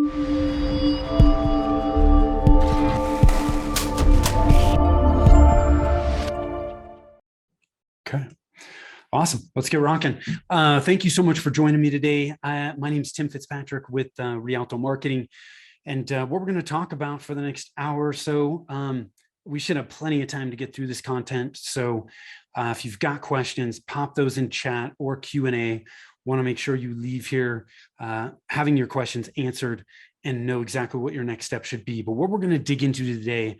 Okay. Awesome. Let's get rocking. Thank you so much for joining me today. My name is Tim Fitzpatrick with Rialto Marketing. And what we're going to talk about for the next hour or so, we should have plenty of time to get through this content. So if you've got questions, pop those in chat or Q&A. Want to make sure you leave here having your questions answered and know exactly what your next step should be. But what we're going to dig into today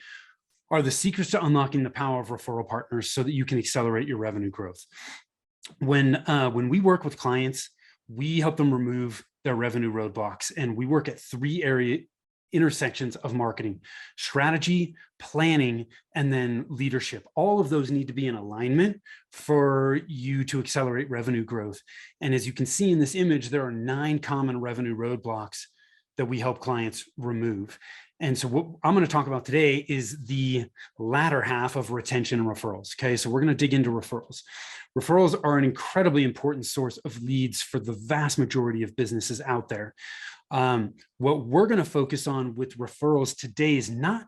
are the secrets to unlocking the power of referral partners so that you can accelerate your revenue growth. When we work with clients, we help them remove their revenue roadblocks, and we work at 3 intersections of marketing: strategy, planning, and then leadership. All of those need to be in alignment for you to accelerate revenue growth. And as you can see in this image, there are 9 common revenue roadblocks that we help clients remove. And so what I'm going to talk about today is the latter half of retention and referrals. Okay, so we're going to dig into referrals. Referrals are an incredibly important source of leads for the vast majority of businesses out there. What we're going to focus on with referrals today is not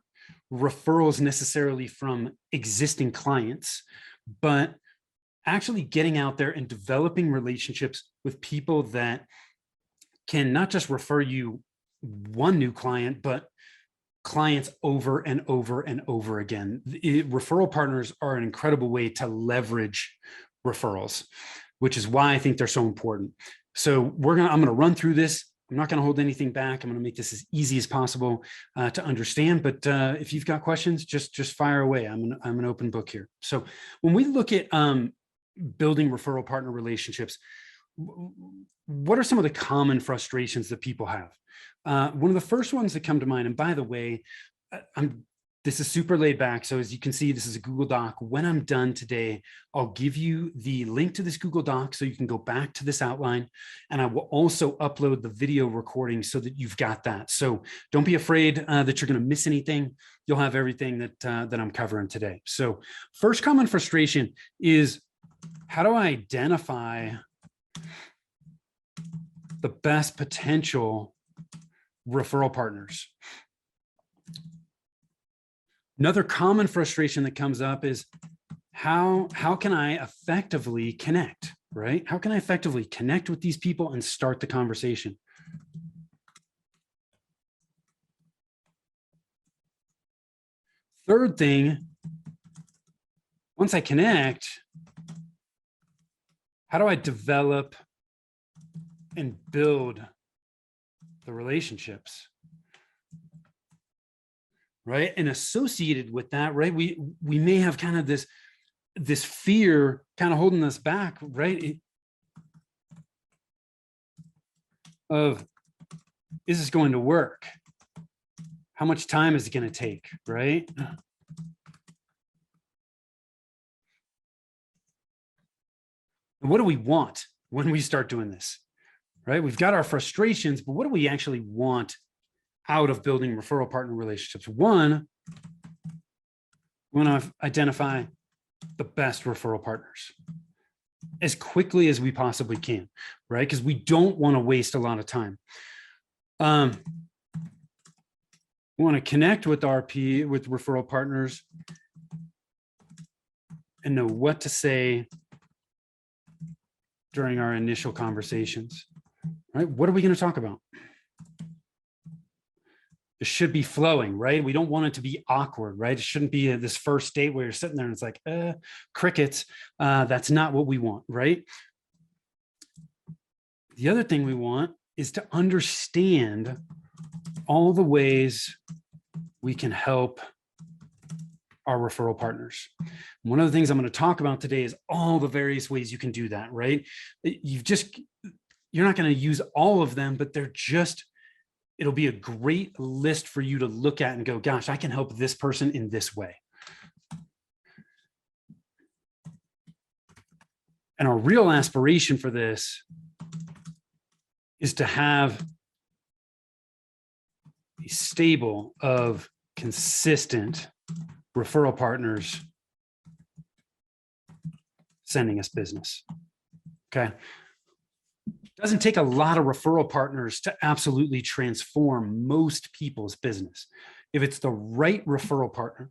referrals necessarily from existing clients, but actually getting out there and developing relationships with people that can not just refer you one new client, but clients over and over and over again. Referral partners are an incredible way to leverage referrals, which is why I think they're so important. So I'm going to run through this. I'm not going to hold anything back. I'm going to make this as easy as possible to understand. But if you've got questions, just fire away. I'm an open book here. So when we look at building referral partner relationships, what are some of the common frustrations that people have? One of the first ones that come to mind, and by the way, this is super laid back. So as you can see, this is a Google Doc. When I'm done today, I'll give you the link to this Google Doc so you can go back to this outline. And I will also upload the video recording so that you've got that. So don't be afraid that you're going to miss anything. You'll have everything that I'm covering today. So first common frustration is, how do I identify the best potential referral partners? Another common frustration that comes up is how can I effectively connect, right? How can I effectively connect with these people and start the conversation? Third thing, once I connect, how do I develop and build the relationships, right? And associated with that, right, we may have kind of this fear kind of holding us back, right? Of, is this going to work? How much time is it going to take, right? And what do we want when we start doing this? Right? We've got our frustrations, but what do we actually want out of building referral partner relationships? One, we want to identify the best referral partners as quickly as we possibly can, right? Because we don't want to waste a lot of time. We want to connect with with referral partners and know what to say during our initial conversations. Right? What are we going to talk about? It should be flowing, right? We don't want it to be awkward, right? It shouldn't be this first date where you're sitting there and it's like, crickets. That's not what we want, right? The other thing we want is to understand all the ways we can help our referral partners. One of the things I'm going to talk about today is all the various ways you can do that, right? You're not going to use all of them, but it'll be a great list for you to look at and go, gosh, I can help this person in this way. And our real aspiration for this is to have a stable of consistent referral partners sending us business. Okay. Doesn't take a lot of referral partners to absolutely transform most people's business. If it's the right referral partner,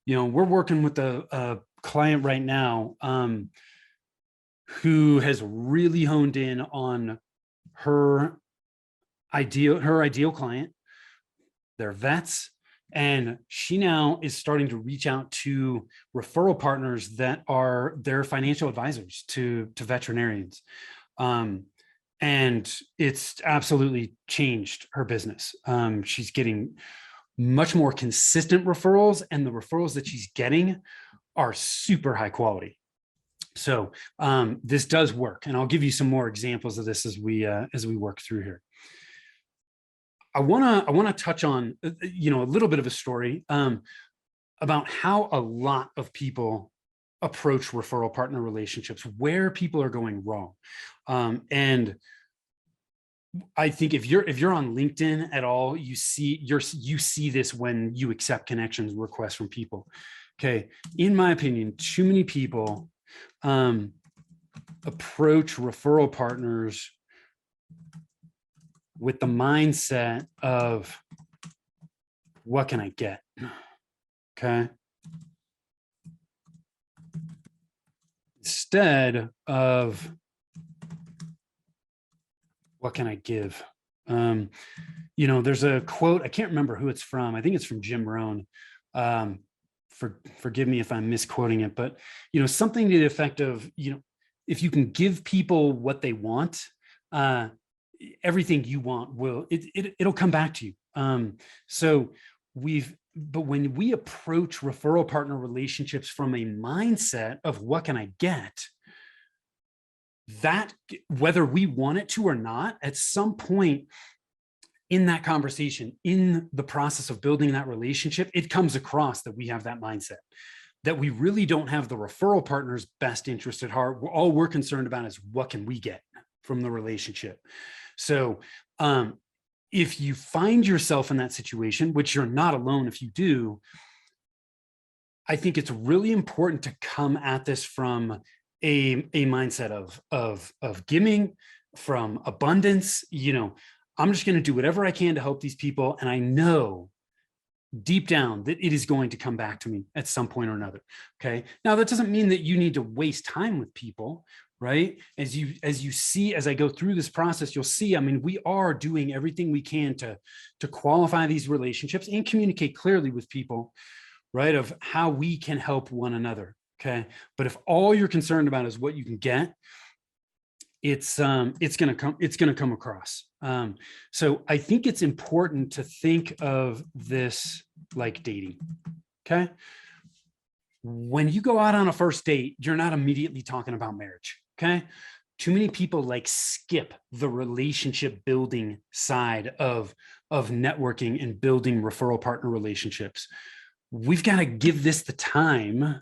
we're working with a client right now who has really honed in on her ideal client. They're vets, and she now is starting to reach out to referral partners that are their financial advisors to veterinarians. And it's absolutely changed her business. She's getting much more consistent referrals, and the referrals that she's getting are super high quality. So this does work, and I'll give you some more examples of this as we work through here. I want to touch on a little bit of a story about how a lot of people approach referral partner relationships, where people are going wrong. And I think if you're on LinkedIn at all, you see this when you accept connections requests from people. Okay, in my opinion, too many people approach referral partners with the mindset of, what can I get? Okay. Instead of, what can I give? There's a quote, I can't remember who it's from. I think it's from Jim Rohn. Forgive me if I'm misquoting it, but something to the effect of, if you can give people what they want, everything you want it'll come back to you. But when we approach referral partner relationships from a mindset of, what can I get? That, whether we want it to or not, at some point in that conversation, in the process of building that relationship, it comes across that we have that mindset, that we really don't have the referral partner's best interest at heart. All we're concerned about is, what can we get from the relationship? So if you find yourself in that situation, which you're not alone if you do, I think it's really important to come at this from a mindset of giving, from abundance. I'm just going to do whatever I can to help these people, and I know deep down that it is going to come back to me at some point or another. Okay. Now, that doesn't mean that you need to waste time with people, right? As you see, as I go through this process, you'll see, we are doing everything we can to qualify these relationships and communicate clearly with people, right? Of how we can help one another. Okay. But if all you're concerned about is what you can get, it's going to come across. So I think it's important to think of this like dating. Okay. When you go out on a first date, you're not immediately talking about marriage. Okay. Too many people skip the relationship building side of networking and building referral partner relationships. We've got to give this the time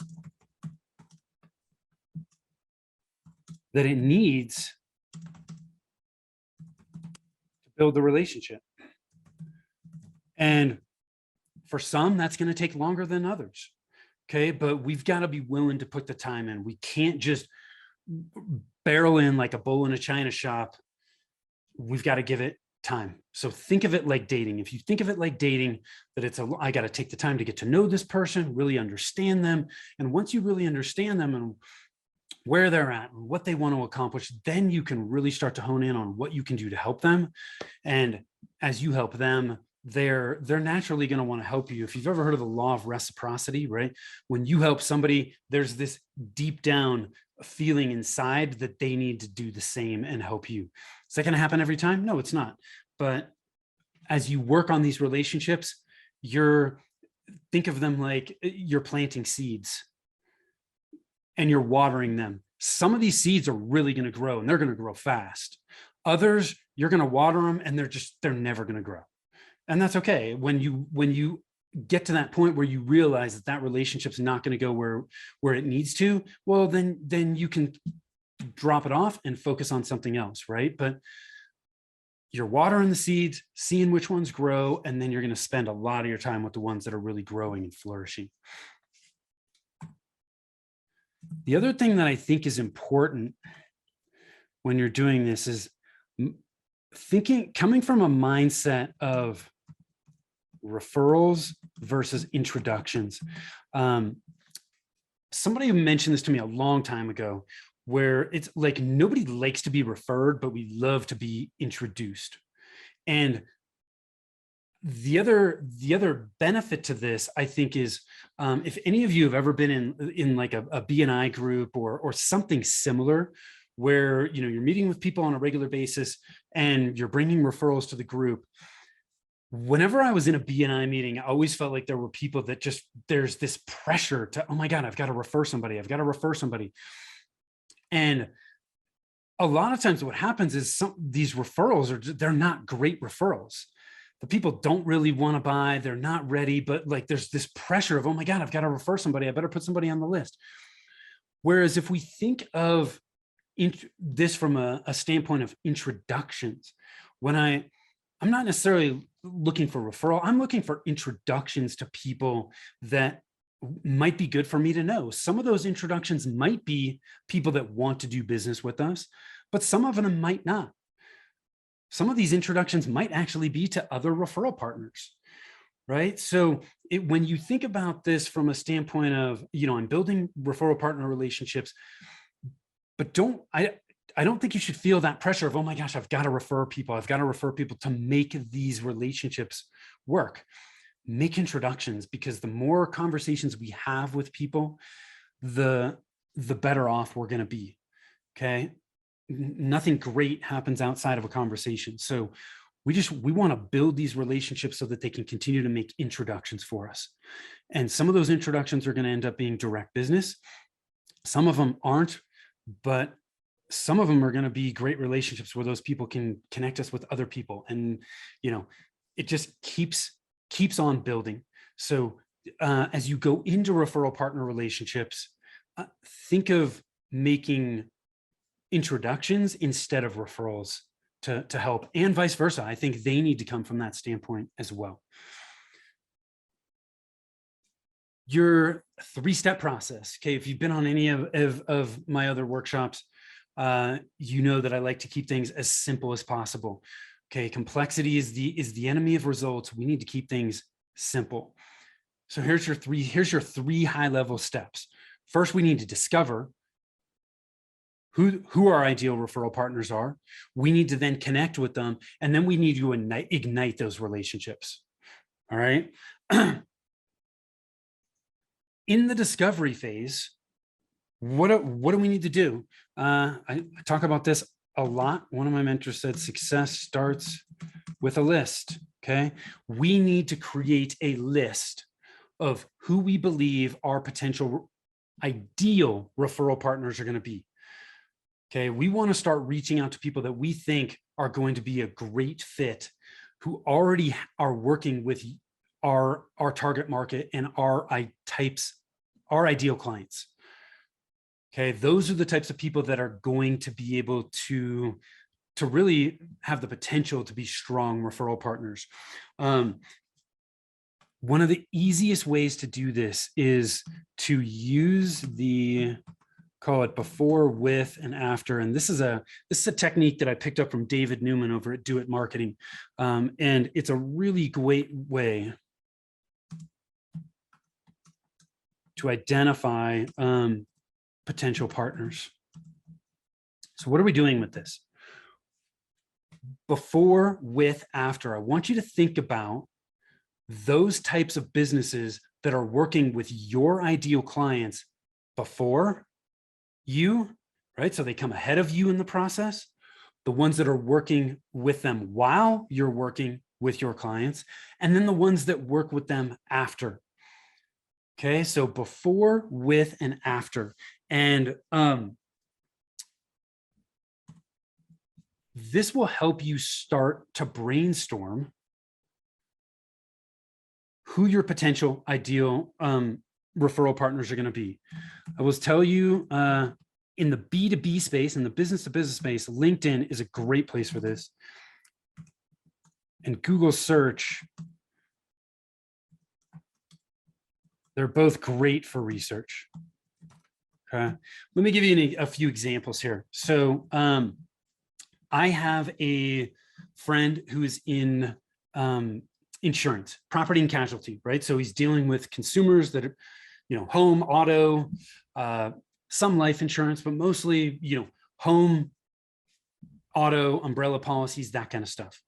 that it needs to build the relationship. And for some, that's going to take longer than others. Okay. But we've got to be willing to put the time in. We can't just barrel in like a bull in a china shop. We've got to give it time. So think of it like dating. If you think of it like dating, that I got to take the time to get to know this person, really understand them. And once you really understand them and where they're at and what they want to accomplish, then you can really start to hone in on what you can do to help them. And as you help them, they're naturally going to want to help you. If you've ever heard of the law of reciprocity, right? When you help somebody, there's this deep down feeling inside that they need to do the same and help you. Is that going to happen every time? No, it's not. But as you work on these relationships, think of them like you're planting seeds and you're watering them. Some of these seeds are really going to grow, and they're going to grow fast. Others, you're going to water them and they're never going to grow. And that's okay. When you get to that point where you realize that relationship's not going to go where it needs to, well, then you can drop it off and focus on something else, right? But you're watering the seeds, seeing which ones grow, and then you're going to spend a lot of your time with the ones that are really growing and flourishing. The other thing that I think is important when you're doing this is coming from a mindset of referrals versus introductions. Somebody mentioned this to me a long time ago, where it's like nobody likes to be referred, but we love to be introduced. And the other benefit to this, I think, is if any of you have ever been in like a BNI group or something similar, where you're meeting with people on a regular basis and you're bringing referrals to the group. Whenever I was in a BNI meeting, I always felt like there were people that there's this pressure to, oh my God, I've got to refer somebody. I've got to refer somebody. And a lot of times what happens is these referrals they're not great referrals. The people don't really want to buy. They're not ready, but like there's this pressure of, oh my God, I've got to refer somebody. I better put somebody on the list. Whereas if we think of this from a standpoint of introductions, when I'm not necessarily looking for referral, I'm looking for introductions to people that might be good for me to know. Some of those introductions might be people that want to do business with us, but some of them might not. Some of these introductions might actually be to other referral partners, right? So when you think about this from a standpoint of, I'm building referral partner relationships, but I don't think you should feel that pressure of, oh my gosh, I've got to refer people. I've got to refer people to make these relationships work. Make introductions, because the more conversations we have with people, the better off we're going to be. Okay. Nothing great happens outside of a conversation. So we want to build these relationships so that they can continue to make introductions for us. And some of those introductions are going to end up being direct business. Some of them aren't, but some of them are going to be great relationships where those people can connect us with other people. And, it just keeps on building. So as you go into referral partner relationships, think of making introductions instead of referrals to help, and vice versa. I think they need to come from that standpoint as well. Your 3-step process. Okay. If you've been on any of my other workshops, you know that I like to keep things as simple as possible. Okay. Complexity is the enemy of results. We need to keep things simple. So here's your three high-level steps. First, we need to discover who our ideal referral partners are. We need to then connect with them, and then we need to ignite those relationships. All right. In the discovery phase, what do we need to do? I talk about this a lot. One of my mentors said, success starts with a list. Okay. We need to create a list of who we believe our potential ideal referral partners are going to be. Okay. We want to start reaching out to people that we think are going to be a great fit, who already are working with our target market and our ideal clients. Okay. Those are the types of people that are going to be able to really have the potential to be strong referral partners. One of the easiest ways to do this is to use call it before, with, and after. And this is a technique that I picked up from David Newman over at Do It Marketing. And it's a really great way to identify potential partners. So what are we doing with this? Before, with, after. I want you to think about those types of businesses that are working with your ideal clients before you, right? So they come ahead of you in the process. The ones that are working with them while you're working with your clients, and then the ones that work with them after. Okay, so before, with, and after. And this will help you start to brainstorm who your potential ideal referral partners are going to be. I will tell you, in the B2B space, in the business-to-business space, LinkedIn is a great place for this. And Google search, they're both great for research. Okay, let me give you a few examples here. So I have a friend who's in insurance, property and casualty, right? So he's dealing with consumers that are, home, auto, some life insurance, but mostly, home, auto, umbrella policies, that kind of stuff.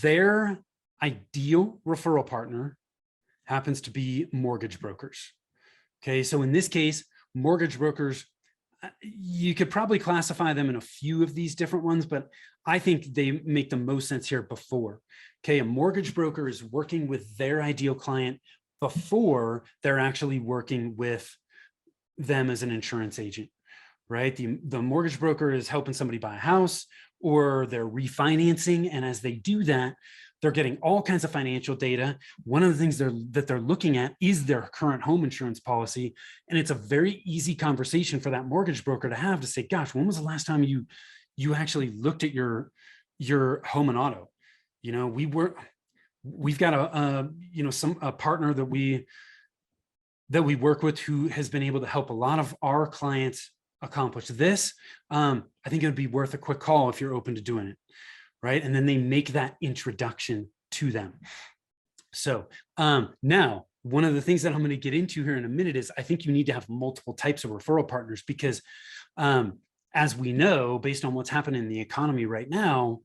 Their ideal referral partner happens to be mortgage brokers. Okay, so in this case, mortgage brokers, you could probably classify them in a few of these different ones, but I think they make the most sense here before. Okay, a mortgage broker is working with their ideal client before they're actually working with them as an insurance agent, right? The mortgage broker is helping somebody buy a house, or they're refinancing. And as they do that, they're getting all kinds of financial data. One of the things that they're looking at is their current home insurance policy. And it's a very easy conversation for that mortgage broker to have, to say, gosh, when was the last time you actually looked at your home and auto? We've got a partner that we work with who has been able to help a lot of our clients accomplish this. I think it would be worth a quick call if you're open to doing it, right? And then they make that introduction to them. So now, one of the things that I'm going to get into here in a minute is I think you need to have multiple types of referral partners, because as we know, based on what's happening in the economy right now,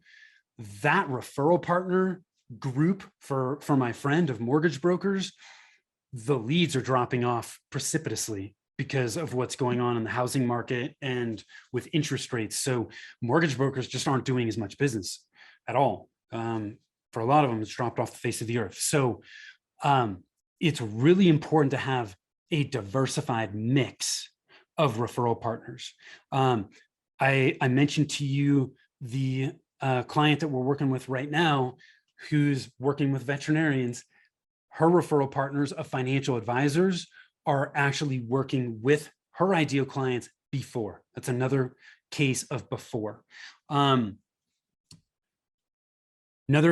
that referral partner group for my friend of mortgage brokers, the leads are dropping off precipitously because of what's going on in the housing market and with interest rates. So mortgage brokers just aren't doing as much business at all. For a lot of them, it's dropped off the face of the earth. So it's really important to have a diversified mix of referral partners. I mentioned to you the client that we're working with right now, who's working with veterinarians. Her referral partners of financial advisors are actually working with her ideal clients before. That's another case of before. Another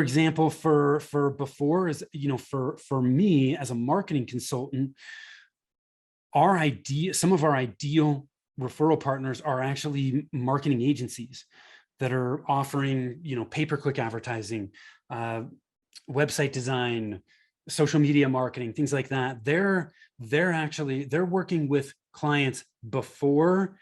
example for before is, for me as a marketing consultant, some of our ideal referral partners are actually marketing agencies that are offering, pay-per-click advertising, website design, social media marketing, things like that. They're working with clients before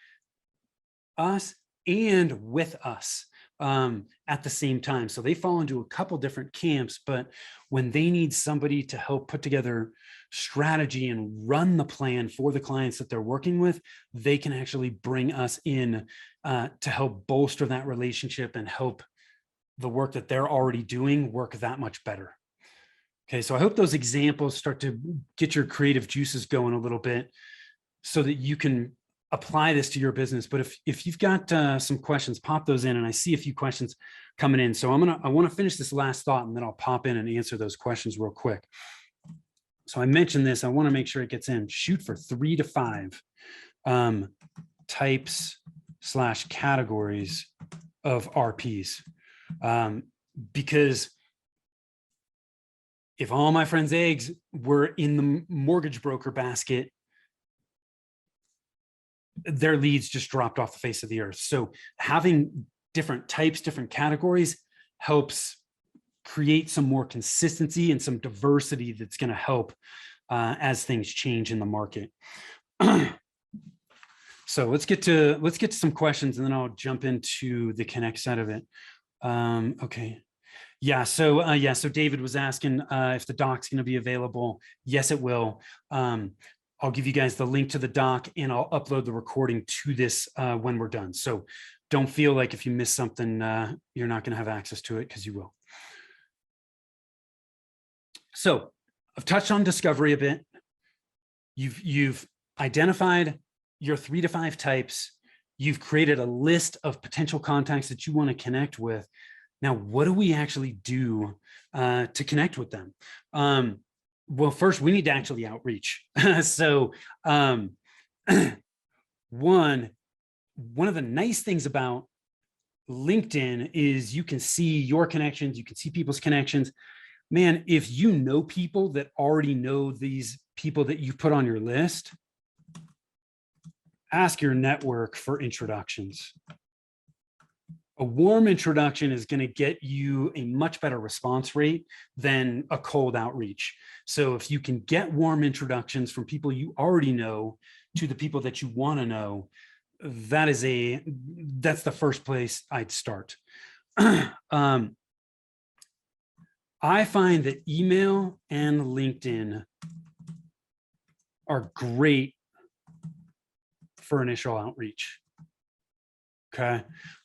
us and with us at the same time. So they fall into a couple different camps, but when they need somebody to help put together strategy and run the plan for the clients that they're working with, they can actually bring us in to help bolster that relationship and help the work that they're already doing work that much better. Okay, so I hope those examples start to get your creative juices going a little bit so that you can apply this to your business. But if you've got some questions, pop those in, and I see a few questions coming in. So I want to finish this last thought, and then I'll pop in and answer those questions real quick. So I mentioned this, I want to make sure it gets in. Shoot for 3 to 5 types / categories of RPs. Because if all my friends' eggs were in the mortgage broker basket, their leads just dropped off the face of the earth. So having different types, different categories helps create some more consistency and some diversity that's going to help as things change in the market. So let's get to some questions, and then I'll jump into the Connect side of it. Okay. Yeah. So David was asking if the doc's going to be available. Yes, it will. I'll give you guys the link to the doc, and I'll upload the recording to this when we're done. So don't feel like if you miss something, you're not going to have access to it, because you will. So I've touched on discovery a bit. You've identified your 3 to 5 types. You've created a list of potential contacts that you want to connect with. Now, what do we actually do to connect with them? Well, first, we need to actually outreach. So one of the nice things about LinkedIn is you can see your connections, you can see people's connections. Man, if you know people that already know these people that you've put on your list, ask your network for introductions. A warm introduction is going to get you a much better response rate than a cold outreach. So if you can get warm introductions from people you already know to the people that you want to know, that's the first place I'd start. I find that email and LinkedIn are great for initial outreach. Okay.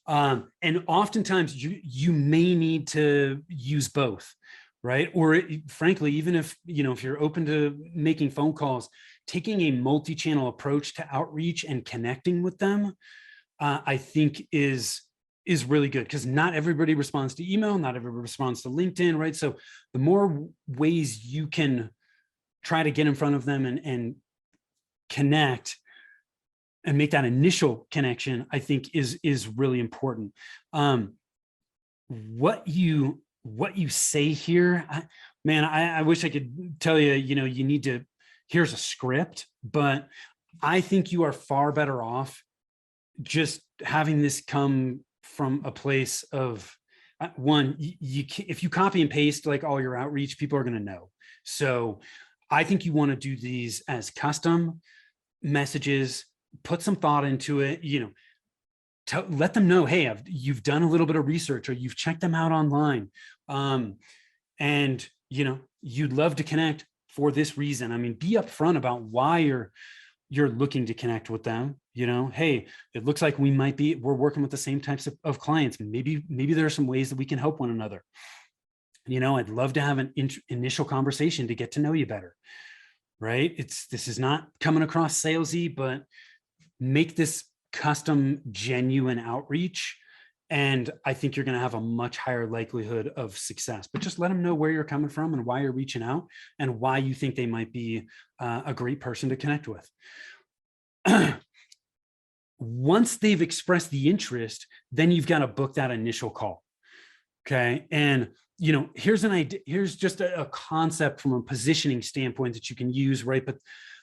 And oftentimes you may need to use both, right? Or frankly, even if you're open to making phone calls, taking a multi-channel approach to outreach and connecting with them, I think is really good, because not everybody responds to email, not everybody responds to LinkedIn, right? So the more ways you can try to get in front of them and connect and make that initial connection, I think is really important. What you say here, man, I wish I could tell you, you need to, here's a script, but I think you are far better off just having this come from a place of, one, if you copy and paste like all your outreach, people are going to know. So I think you want to do these as custom messages, put some thought into it, let them know, hey, you've done a little bit of research, or you've checked them out online. And you'd love to connect for this reason. I mean, be upfront about why you're looking to connect with them. Hey, it looks like we're working with the same types of clients. Maybe there are some ways that we can help one another. I'd love to have an initial conversation to get to know you better. Right? This is not coming across salesy, but make this custom, genuine outreach. And I think you're going to have a much higher likelihood of success. But just let them know where you're coming from and why you're reaching out and why you think they might be a great person to connect with. Once they've expressed the interest, then you've got to book that initial call. Okay. And here's an idea. Here's just a concept from a positioning standpoint that you can use, right? But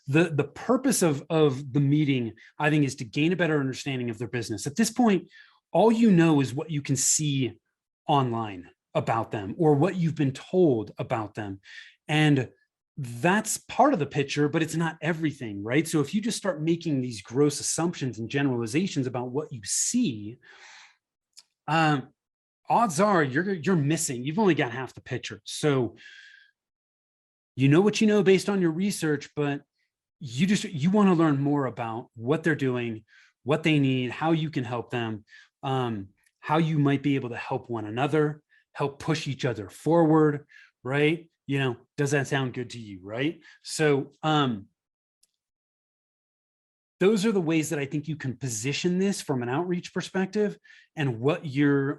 the purpose of the meeting, I think, is to gain a better understanding of their business. At this point, all you know is what you can see online about them or what you've been told about them. And that's part of the picture, but it's not everything, right? So if you just start making these gross assumptions and generalizations about what you see, odds are you're missing. You've only got half the picture. So you know what you know based on your research, but you want to learn more about what they're doing, what they need, how you can help them, how you might be able to help one another, help push each other forward, right? Does that sound good to you, right? So those are the ways that I think you can position this from an outreach perspective, and what your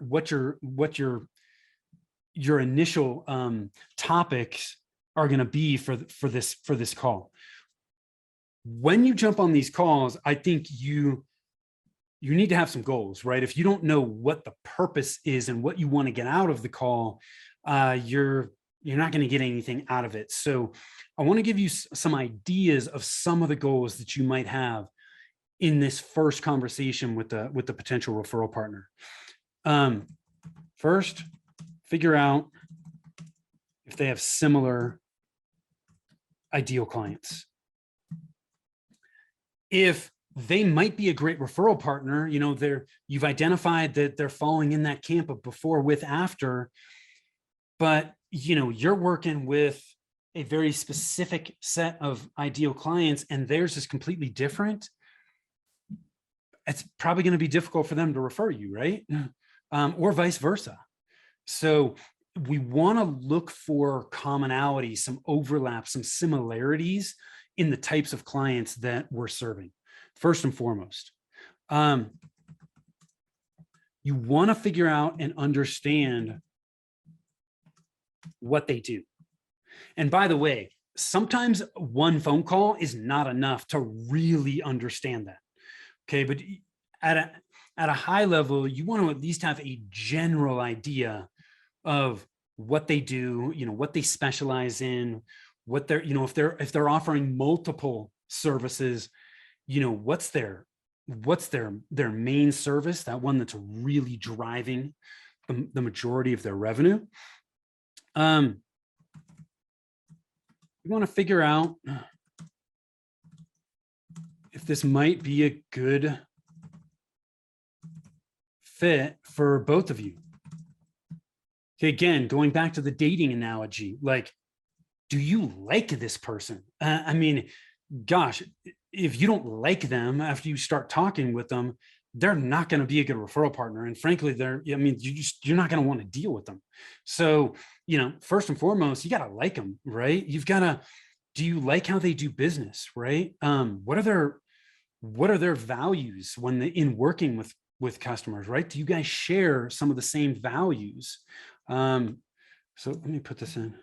initial topics are going to be for this call. When you jump on these calls, I think you need to have some goals, right? If you don't know what the purpose is and what you want to get out of the call, you're not going to get anything out of it. So I want to give you some ideas of some of the goals that you might have in this first conversation with the potential referral partner. First, figure out if they have similar ideal clients. If they might be a great referral partner, you've identified that they're falling in that camp of before, with, after, but you're working with a very specific set of ideal clients and theirs is completely different. It's probably going to be difficult for them to refer you, right? Or vice versa. So we want to look for commonality, some overlap, some similarities in the types of clients that we're serving, first and foremost. You want to figure out and understand what they do. And by the way, sometimes one phone call is not enough to really understand that. Okay, but at a high level, you want to at least have a general idea of what they do, what they specialize in, what they're, if they're offering multiple services, what's their what's their main service, that one that's really driving the majority of their revenue. You want to figure out if this might be a good fit for both of you. Okay, again, going back to the dating analogy, like, do you like this person? I mean, gosh, if you don't like them after you start talking with them, they're not going to be a good referral partner. And frankly, you're not going to want to deal with them. So, first and foremost, you got to like them, right? Do you like how they do business, right? What are their values in working with customers, right? Do you guys share some of the same values? So let me put this in.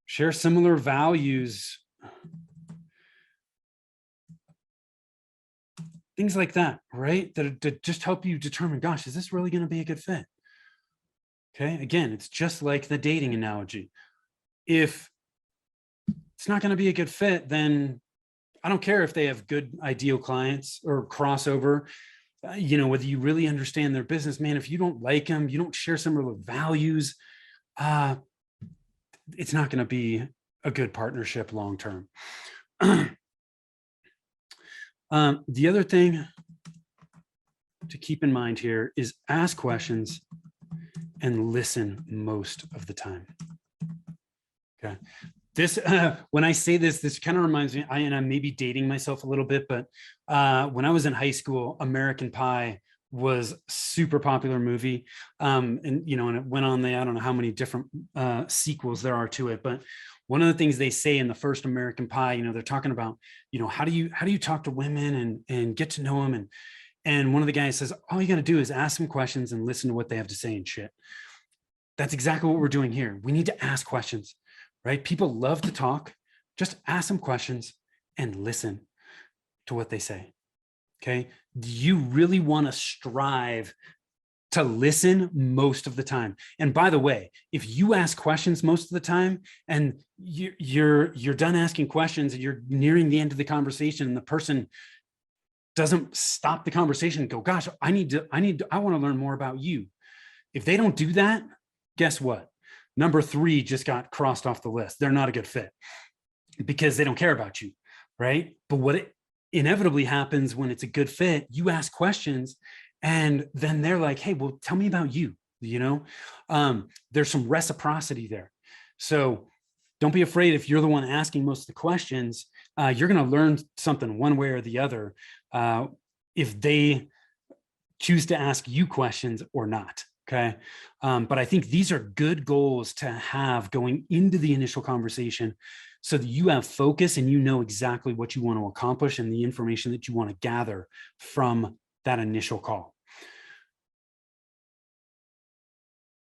Share similar values. Things like that, right? That just help you determine, gosh, is this really going to be a good fit? Okay, again, it's just like the dating analogy. If it's not going to be a good fit, then I don't care if they have good ideal clients or crossover, whether you really understand their business, man. If you don't like them, you don't share similar values, it's not going to be a good partnership long term. The other thing to keep in mind here is ask questions and listen most of the time. Okay. This, when I say this kind of reminds me, and I'm maybe dating myself a little bit, but when I was in high school, American Pie was a super popular movie. And it went on, I don't know how many different sequels there are to it, but one of the things they say in the first American Pie, they're talking about, how do you talk to women and get to know them? And one of the guys says, all you got to do is ask them questions and listen to what they have to say and shit. That's exactly what we're doing here. We need to ask questions, right? People love to talk. Just ask them questions and listen to what they say. Okay. Do you really want to strive to listen most of the time? And by the way, if you ask questions most of the time and you're done asking questions and you're nearing the end of the conversation and the person doesn't stop the conversation and go, gosh, I want to learn more about you. If they don't do that, guess what? Number 3 just got crossed off the list. They're not a good fit because they don't care about you, right? But what inevitably happens when it's a good fit, you ask questions and then they're like, hey, well, tell me about you. There's some reciprocity there. So don't be afraid if you're the one asking most of the questions, you're going to learn something one way or the other if they choose to ask you questions or not. Okay. But I think these are good goals to have going into the initial conversation so that you have focus and you know exactly what you want to accomplish and the information that you want to gather from that initial call.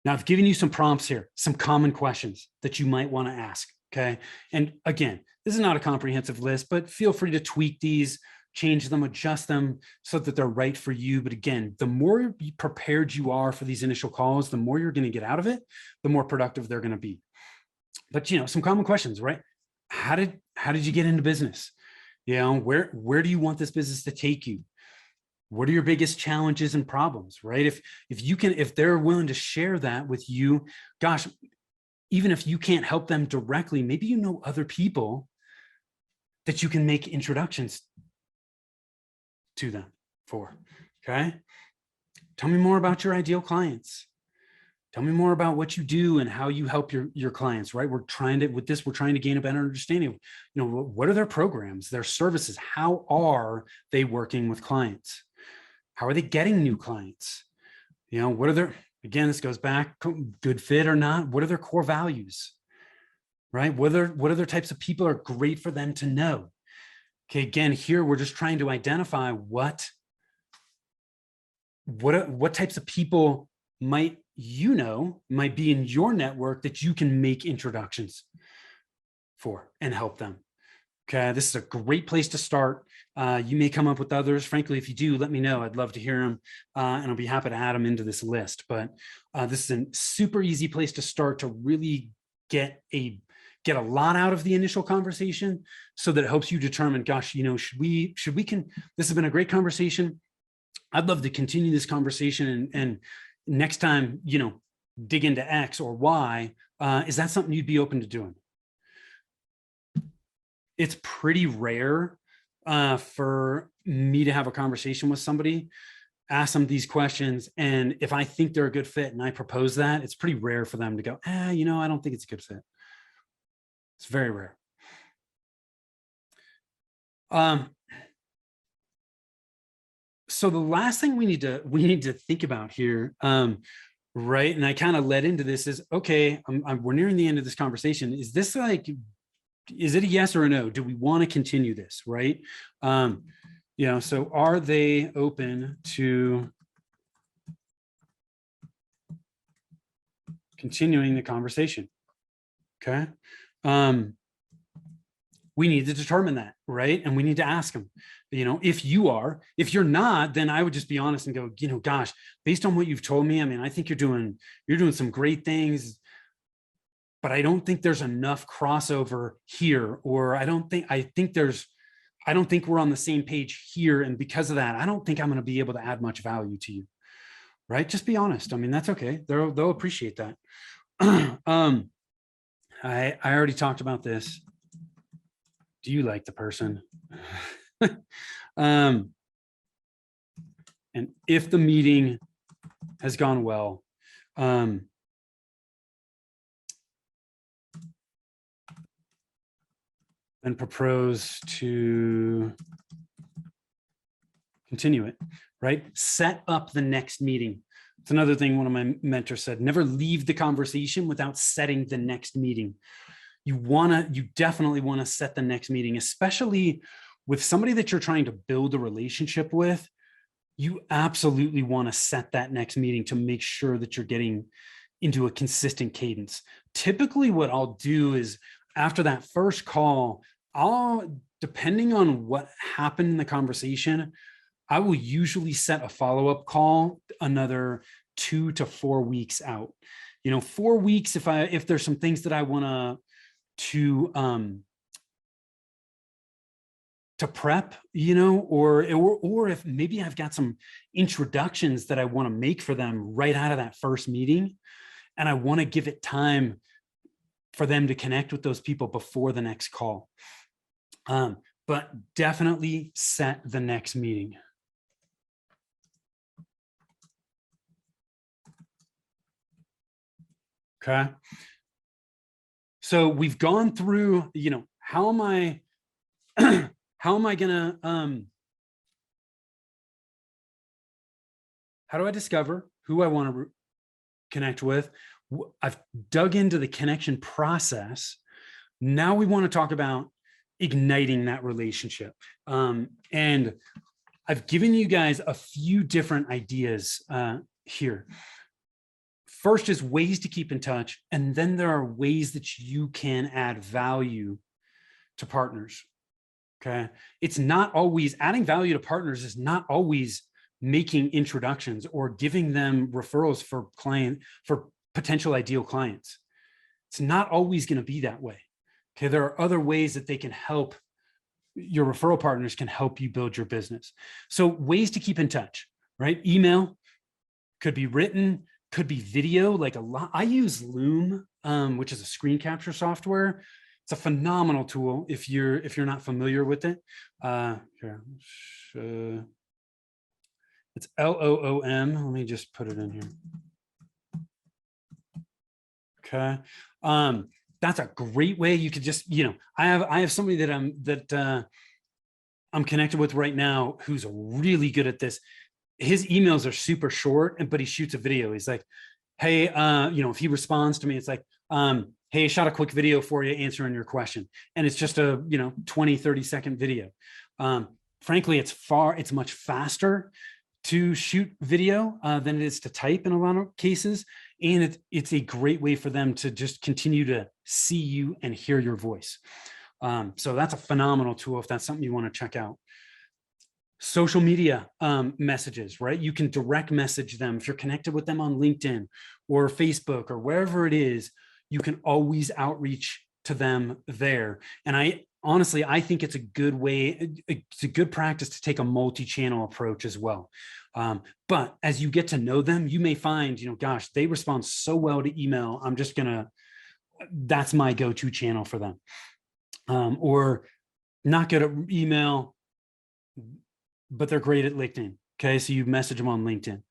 Now, I've given you some prompts here, some common questions that you might want to ask. Okay. And again, this is not a comprehensive list, but feel free to tweak these, change them, adjust them so that they're right for you. But again, the more prepared you are for these initial calls, the more you're going to get out of it, the more productive they're going to be. But some common questions, right? How did you get into business? Where do you want this business to take you? What are your biggest challenges and problems, right? If they're willing to share that with you, gosh, even if you can't help them directly, maybe you know other people that you can make introductions to them for. Okay. Tell me more about your ideal clients. Tell me more about what you do and how you help your clients, right? We're trying to gain a better understanding of, what are their programs, their services? How are they working with clients? How are they getting new clients? What are their, again, this goes back, good fit or not, what are their core values, right? What other types of people are great for them to know? Okay, again, here we're just trying to identify what types of people might be in your network that you can make introductions for and help them. Okay, this is a great place to start. You may come up with others. Frankly, if you do, let me know. I'd love to hear them, and I'll be happy to add them into this list. But this is a super easy place to start to really get get a lot out of the initial conversation so that it helps you determine, gosh, this has been a great conversation. I'd love to continue this conversation and next time, dig into X or Y. Is that something you'd be open to doing? It's pretty rare for me to have a conversation with somebody, ask them these questions, and if I think they're a good fit and I propose that, it's pretty rare for them to go, I don't think it's a good fit. It's very rare. So the last thing we need to think about here, right? And I kind of led into this is, okay, we're nearing the end of this conversation. Is this is it a yes or a no? Do we want to continue this, right? So are they open to continuing the conversation? Okay. We need to determine that, right? And we need to ask them, if you're not, then I would just be honest and go, gosh, based on what you've told me, I mean, I think you're doing some great things, but I don't think there's enough crossover here, or I don't think we're on the same page here. And because of that, I don't think I'm going to be able to add much value to you, right? Just be honest. I mean, that's okay. They'll appreciate that. I already talked about this. Do you like the person? And if the meeting has gone well, then propose to continue it, right? Set up the next meeting. It's another thing one of my mentors said, never leave the conversation without setting the next meeting. You definitely want to set the next meeting, especially with somebody that you're trying to build a relationship with. You absolutely want to set that next meeting to make sure that you're getting into a consistent cadence. Typically what I'll do is after that first call, depending on what happened in the conversation, I will usually set a follow-up call another 2 to 4 weeks out. 4 weeks if there's some things that I want to prep, or if maybe I've got some introductions that I want to make for them right out of that first meeting, and I want to give it time for them to connect with those people before the next call. But definitely set the next meeting. Okay. So we've gone through, how am I gonna, how do I discover who I want to connect with? I've dug into the connection process. Now we want to talk about igniting that relationship. And I've given you guys a few different ideas here. First is ways to keep in touch. And then there are ways that you can add value to partners. Okay. It's not always adding value to partners is not always making introductions or giving them referrals for potential ideal clients. It's not always going to be that way. Okay. There are other ways that they can help. Your referral partners can help you build your business. So ways to keep in touch, right? Email could be written, could be video. I use Loom, which is a screen capture software. It's a phenomenal tool if you're not familiar with it. It's LOOM. Let me just put it in here. Okay. That's a great way. You could just, I have somebody that I'm connected with right now who's really good at this. His emails are super short, but he shoots a video. He's like, hey, if he responds to me, it's like, hey, I shot a quick video for you answering your question. And it's just a, 20, 30-second video. Frankly, it's much faster to shoot video than it is to type in a lot of cases. And it's a great way for them to just continue to see you and hear your voice. So that's a phenomenal tool if that's something you want to check out. Social media messages, right? You can direct message them. If you're connected with them on LinkedIn or Facebook or wherever it is, you can always outreach to them there. And I think it's a good way, it's a good practice to take a multi-channel approach as well. But as you get to know them, you may find, gosh, they respond so well to email. That's my go-to channel for them. Or not good at email, but they're great at LinkedIn. Okay. So you message them on LinkedIn.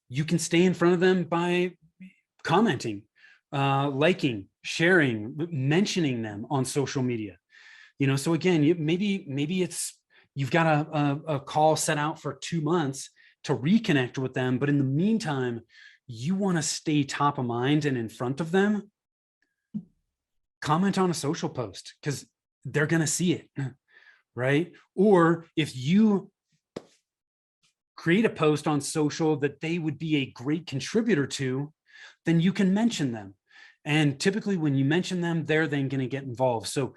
You can stay in front of them by commenting, liking, sharing, mentioning them on social media. So again, maybe you've got a call set out for 2 months to reconnect with them, but in the meantime, you want to stay top of mind and in front of them. Comment on a social post because they're going to see it, right? Or if you create a post on social that they would be a great contributor to, then you can mention them. And typically when you mention them, they're then going to get involved. So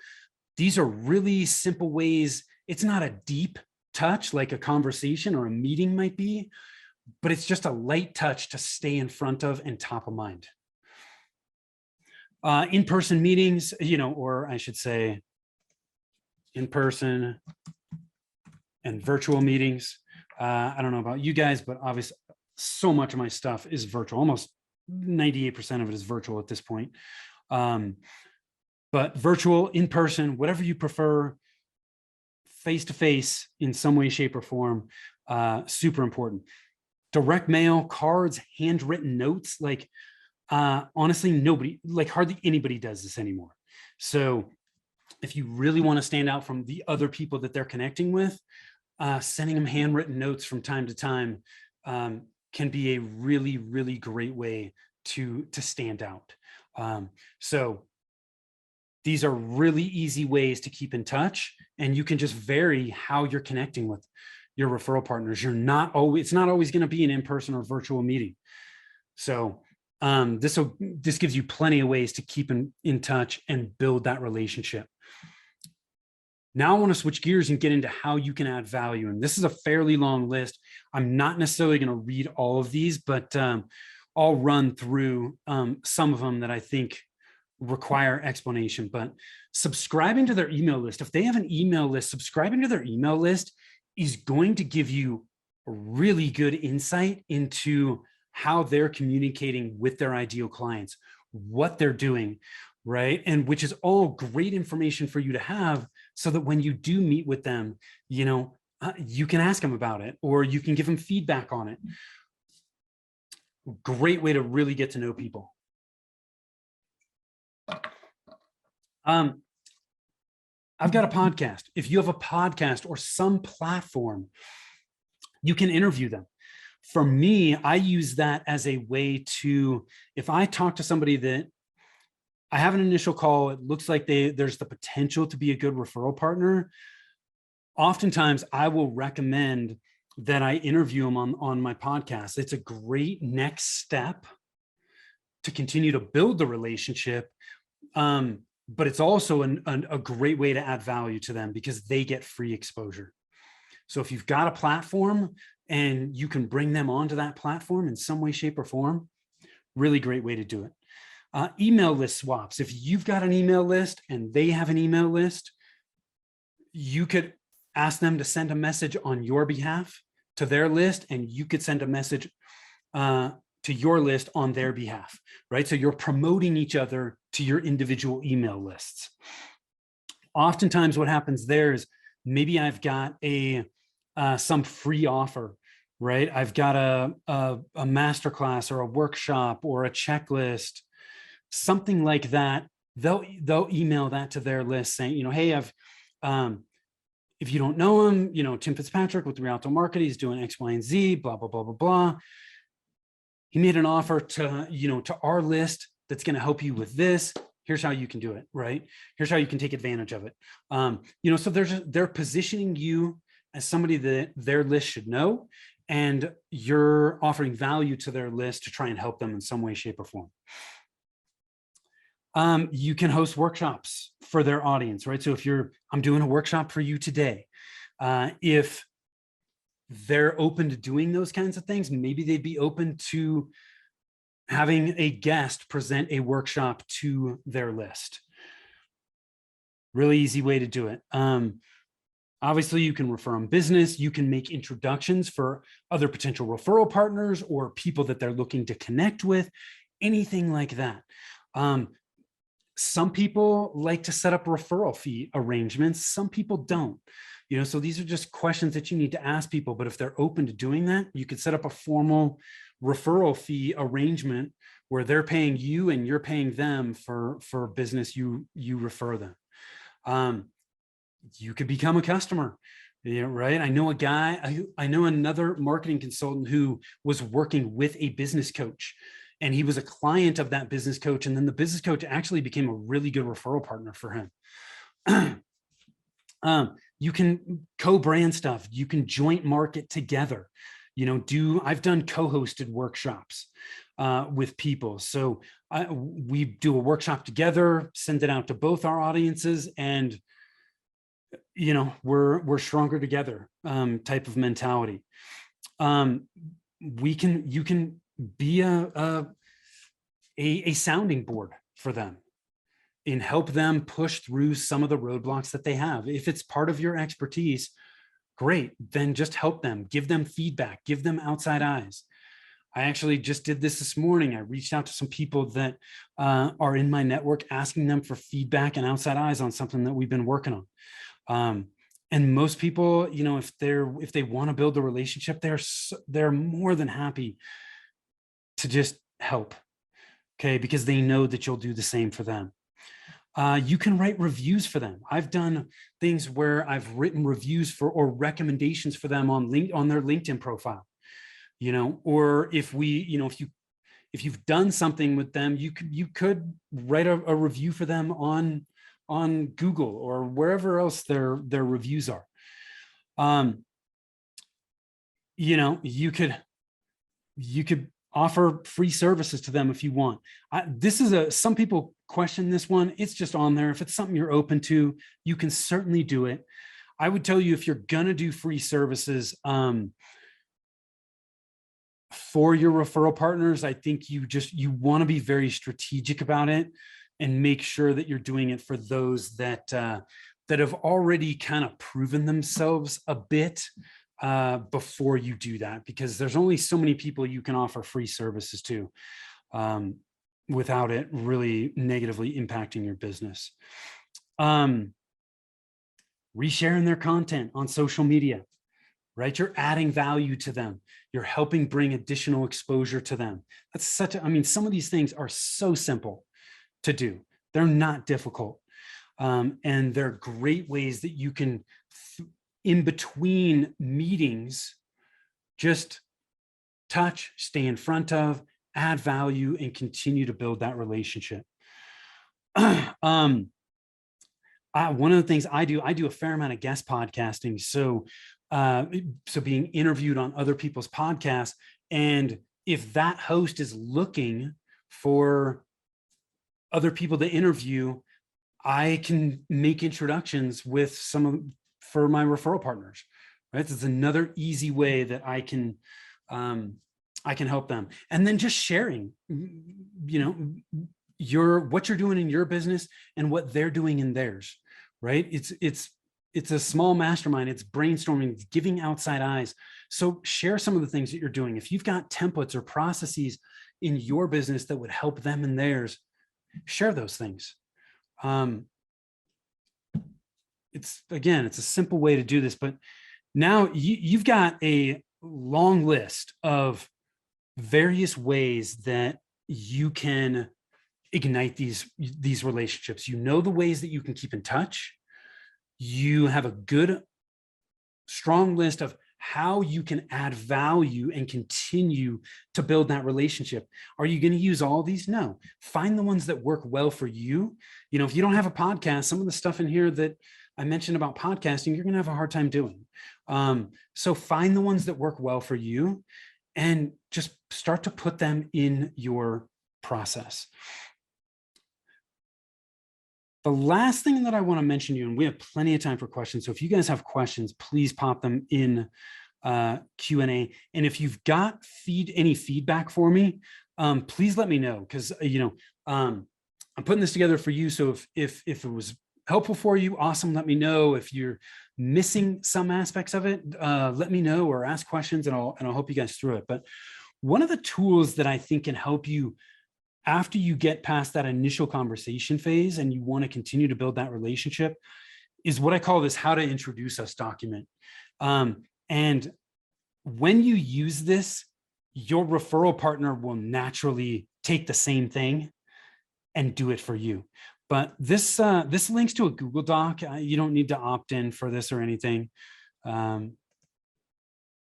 these are really simple ways. It's not a deep touch like a conversation or a meeting might be, but it's just a light touch to stay in front of and top of mind. In-person meetings, or I should say in-person and virtual meetings. I don't know about you guys, but obviously so much of my stuff is virtual. Almost 98% of it is virtual at this point. But virtual, in-person, whatever you prefer, face-to-face in some way, shape, or form, super important. Direct mail, cards, handwritten notes, honestly, hardly anybody does this anymore. So if you really want to stand out from the other people that they're connecting with, sending them handwritten notes from time to time can be a really, really great way to stand out. So these are really easy ways to keep in touch, and you can just vary how you're connecting with your referral partners. It's not always going to be an in-person or virtual meeting. So this gives you plenty of ways to keep in touch and build that relationship. Now I want to switch gears and get into how you can add value. And this is a fairly long list. I'm not necessarily going to read all of these, but I'll run through some of them that I think require explanation. But subscribing to their email list, if they have an email list, subscribing to their email list is going to give you a really good insight into how they're communicating with their ideal clients, what they're doing, right? And which is all great information for you to have so that when you do meet with them, you can ask them about it or you can give them feedback on it. Great way to really get to know people. I've got a podcast. If you have a podcast or some platform, you can interview them. For me, I use that as a way to, if I talk to somebody that I have an initial call, it looks like there's the potential to be a good referral partner. Oftentimes I will recommend that I interview them on my podcast. It's a great next step to continue to build the relationship. But it's also a great way to add value to them because they get free exposure. So if you've got a platform and you can bring them onto that platform in some way, shape, or form, really great way to do it. Email list swaps. If you've got an email list and they have an email list, you could ask them to send a message on your behalf to their list, and you could send a message to your list on their behalf, right? So you're promoting each other to your individual email lists. Oftentimes what happens there is maybe I've got some free offer, right? I've got a masterclass or a workshop or a checklist, something like that. They'll email that to their list saying, hey, if you don't know him, Tim Fitzpatrick with Rialto Marketing, he's doing X, Y, and Z, blah, blah, blah, blah, blah. He made an offer to our list that's going to help you with this. Here's how you can do it, right? Here's how you can take advantage of it. So they're positioning you as somebody that their list should know, and you're offering value to their list to try and help them in some way, shape, or form. You can host workshops for their audience, right? So if I'm doing a workshop for you today, if they're open to doing those kinds of things, maybe they'd be open to having a guest present a workshop to their list. Really easy way to do it. Obviously, you can refer them business. You can make introductions for other potential referral partners or people that they're looking to connect with, anything like that. Some people like to set up referral fee arrangements. Some people don't. So these are just questions that you need to ask people. But if they're open to doing that, you could set up a formal referral fee arrangement where they're paying you and you're paying them for business you refer them. You could become a customer, right? I know a guy, I know another marketing consultant who was working with a business coach, and he was a client of that business coach. And then the business coach actually became a really good referral partner for him. You can co-brand stuff. You can joint market together. I've done co-hosted workshops with people. So we do a workshop together, send it out to both our audiences, and we're stronger together, type of mentality. You can be a sounding board for them and help them push through some of the roadblocks that they have. If it's part of your expertise, great, then just help them, give them feedback, give them outside eyes. I actually just did this morning. I reached out to some people that are in my network, asking them for feedback and outside eyes on something that we've been working on. And most people, if they want to build a relationship, they're more than happy to just help. Okay. Because they know that you'll do the same for them. You can write reviews for them. I've done things where I've written reviews or recommendations for them on their LinkedIn profile, or if you've done something with them, you could write a review for them on Google or wherever else their reviews are. You could offer free services to them if you want. Some people question this one. It's just on there. If it's something you're open to, you can certainly do it. I would tell you, if you're going to do free services, for your referral partners, I think you want to be very strategic about it and make sure that you're doing it for those that have already kind of proven themselves a bit before you do that, because there's only so many people you can offer free services to without it really negatively impacting your business. Resharing their content on social media, right? You're adding value to them. You're helping bring additional exposure to them. That's some of these things are so simple to do. They're not difficult. And they're great ways that you can, in between meetings, just touch, stay in front of, add value, and continue to build that relationship. One of the things I do a fair amount of guest podcasting. So being interviewed on other people's podcasts. And if that host is looking for other people to interview, I can make introductions with for my referral partners, right? It's another easy way that I can help them. And then just sharing, what you're doing in your business and what they're doing in theirs, right? It's a small mastermind. It's brainstorming, it's giving outside eyes. So share some of the things that you're doing. If you've got templates or processes in your business that would help them in theirs, share those things. It's a simple way to do this, but now you've got a long list of various ways that you can ignite these relationships. The ways that you can keep in touch. You have a good, strong list of how you can add value and continue to build that relationship. Are you going to use all these? No. Find the ones that work well for you. If you don't have a podcast, some of the stuff in here that I mentioned about podcasting, you're going to have a hard time doing. So find the ones that work well for you and just start to put them in your process. The last thing that I want to mention to you, and we have plenty of time for questions, so if you guys have questions, please pop them in Q&A. And if you've got any feedback for me, please let me know, because I'm putting this together for you. So if it was helpful for you, awesome. Let me know. If you're missing some aspects of it, let me know or ask questions, and I'll help you guys through it. But one of the tools that I think can help you after you get past that initial conversation phase and you want to continue to build that relationship is what I call this "How to Introduce Us" document. And when you use this, your referral partner will naturally take the same thing and do it for you. But this links to a Google Doc. You don't need to opt in for this or anything.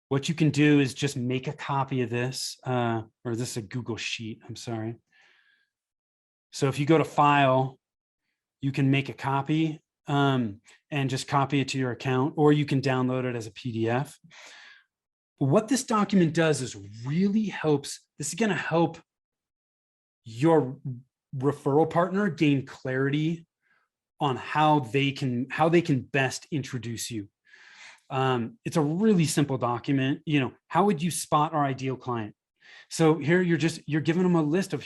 What you can do is just make a copy of this, or this is a Google Sheet, I'm sorry. So if you go to File, you can make a copy and just copy it to your account, or you can download it as a PDF. What this document does is really helps. This is going to help your referral partner gain clarity on how they can best introduce you. It's a really simple document. How would you spot our ideal client? So here you're giving them a list of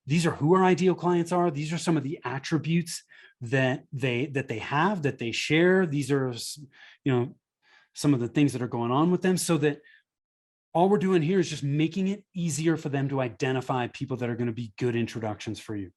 these are who our ideal clients are. These are some of the attributes that they have, that they share. These are, some of the things that are going on with them, so that all we're doing here is just making it easier for them to identify people that are going to be good introductions for you.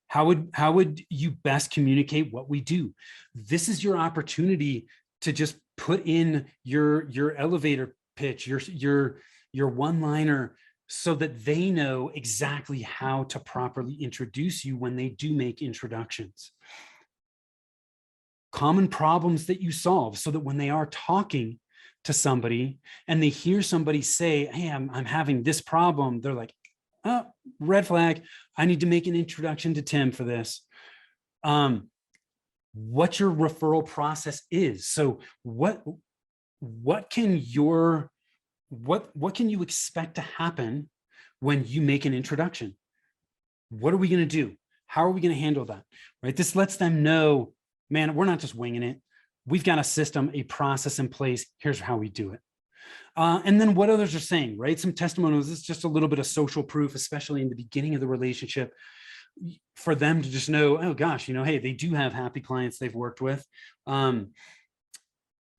How would you best communicate what we do? This is your opportunity to just put in your elevator pitch, your one-liner, so that they know exactly how to properly introduce you when they do make introductions. Common problems that you solve, so that when they are talking to somebody and they hear somebody say, "Hey, I'm having this problem," they're like, "Oh, red flag. I need to make an introduction to Tim for this." What your referral process is. So what can you expect to happen when you make an introduction? What are we going to do? How are we going to handle that? Right? This lets them know, man, we're not just winging it. We've got a system, a process in place. Here's how we do it. And then what others are saying, right? Some testimonials. It's just a little bit of social proof, especially in the beginning of the relationship, for them to just know, oh gosh, hey, they do have happy clients they've worked with. And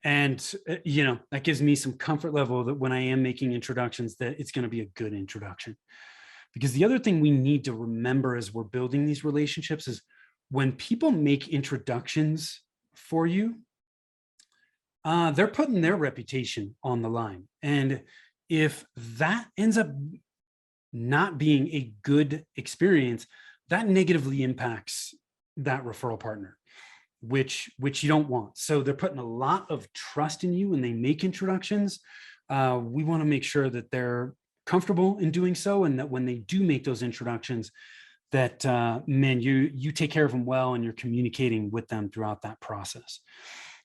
that gives me some comfort level that when I am making introductions, that it's going to be a good introduction. Because the other thing we need to remember as we're building these relationships is when people make introductions for you, they're putting their reputation on the line. And if that ends up not being a good experience, that negatively impacts that referral partner, which you don't want. So they're putting a lot of trust in you when they make introductions. We want to make sure that they're comfortable in doing so, and that when they do make those introductions, that man, you take care of them well, and you're communicating with them throughout that process.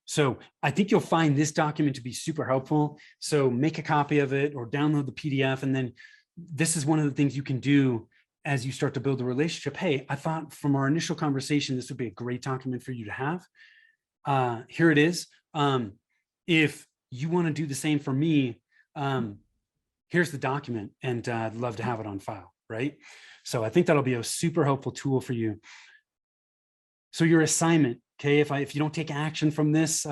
So I think you'll find this document to be super helpful. So make a copy of it or download the PDF. And then this is one of the things you can do as you start to build a relationship. Hey, I thought from our initial conversation, this would be a great document for you to have. Here it is. If you want to do the same for me, here's the document, and I'd love to have it on file, right? So I think that'll be a super helpful tool for you. So your assignment, okay, if you don't take action from this,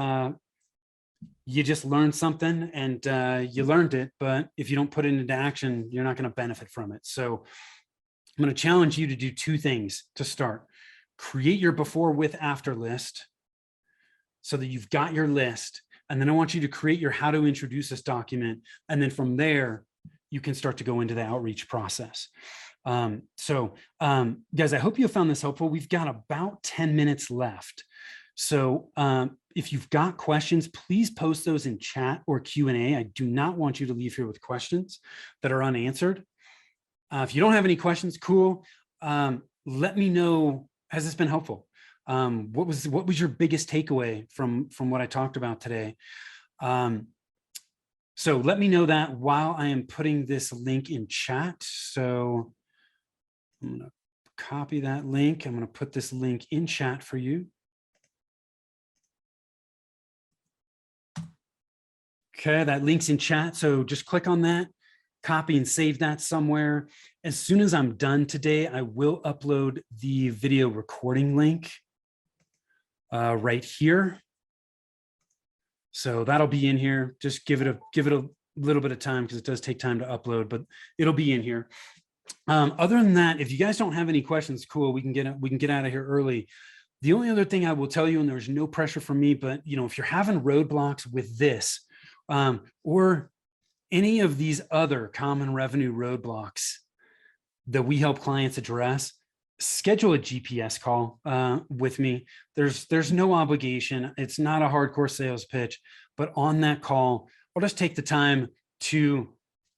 you just learned something, and you learned it, but if you don't put it into action, you're not going to benefit from it. So I'm going to challenge you to do two things to start. Create your before, with, after list, so that you've got your list. And then I want you to create your how to introduce this document. And then from there, you can start to go into the outreach process. Guys, I hope you found this helpful. We've got about 10 minutes left. So if you've got questions, please post those in chat or Q&A. I do not want you to leave here with questions that are unanswered. If you don't have any questions, cool. Let me know, has this been helpful? What was your biggest takeaway from what I talked about today? So let me know that while I am putting this link in chat. So I'm going to copy that link. I'm going to put this link in chat for you. Okay, that link's in chat. So just click on that copy and save that somewhere. As soon as I'm done today, I will upload the video recording link right here. So that'll be in here. Just give it a little bit of time because it does take time to upload, but it'll be in here. Other than that, if you guys don't have any questions, cool, we can get out of here early. The only other thing I will tell you, and there's no pressure from me, but if you're having roadblocks with this or any of these other common revenue roadblocks that we help clients address, schedule a GPS call with me. There's no obligation. It's not a hardcore sales pitch, but on that call, I'll just take the time to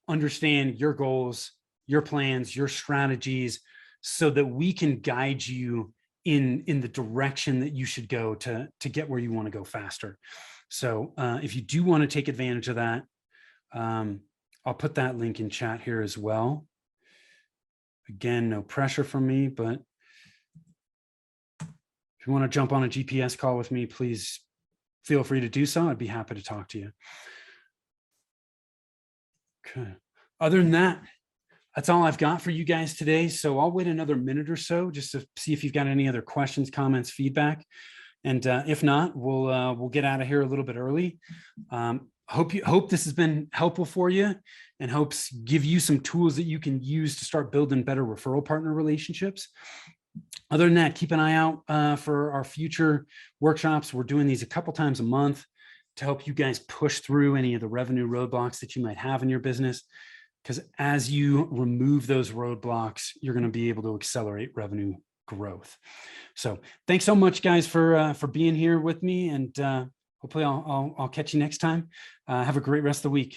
understand your goals, your plans, your strategies, so that we can guide you in the direction that you should go to get where you want to go faster. So if you do want to take advantage of that, I'll put that link in chat here as well. Again, no pressure from me, but if you want to jump on a GPS call with me, please feel free to do so. I'd be happy to talk to you. Okay. Other than that, that's all I've got for you guys today. So I'll wait another minute or so just to see if you've got any other questions, comments, feedback. And if not, we'll get out of here a little bit early. Hope this has been helpful for you and hopes give you some tools that you can use to start building better referral partner relationships. Other than that, keep an eye out for our future workshops. We're doing these a couple times a month to help you guys push through any of the revenue roadblocks that you might have in your business. Because as you remove those roadblocks, you're going to be able to accelerate revenue growth. So thanks so much, guys, for being here with me. And hopefully I'll catch you next time. Have a great rest of the week.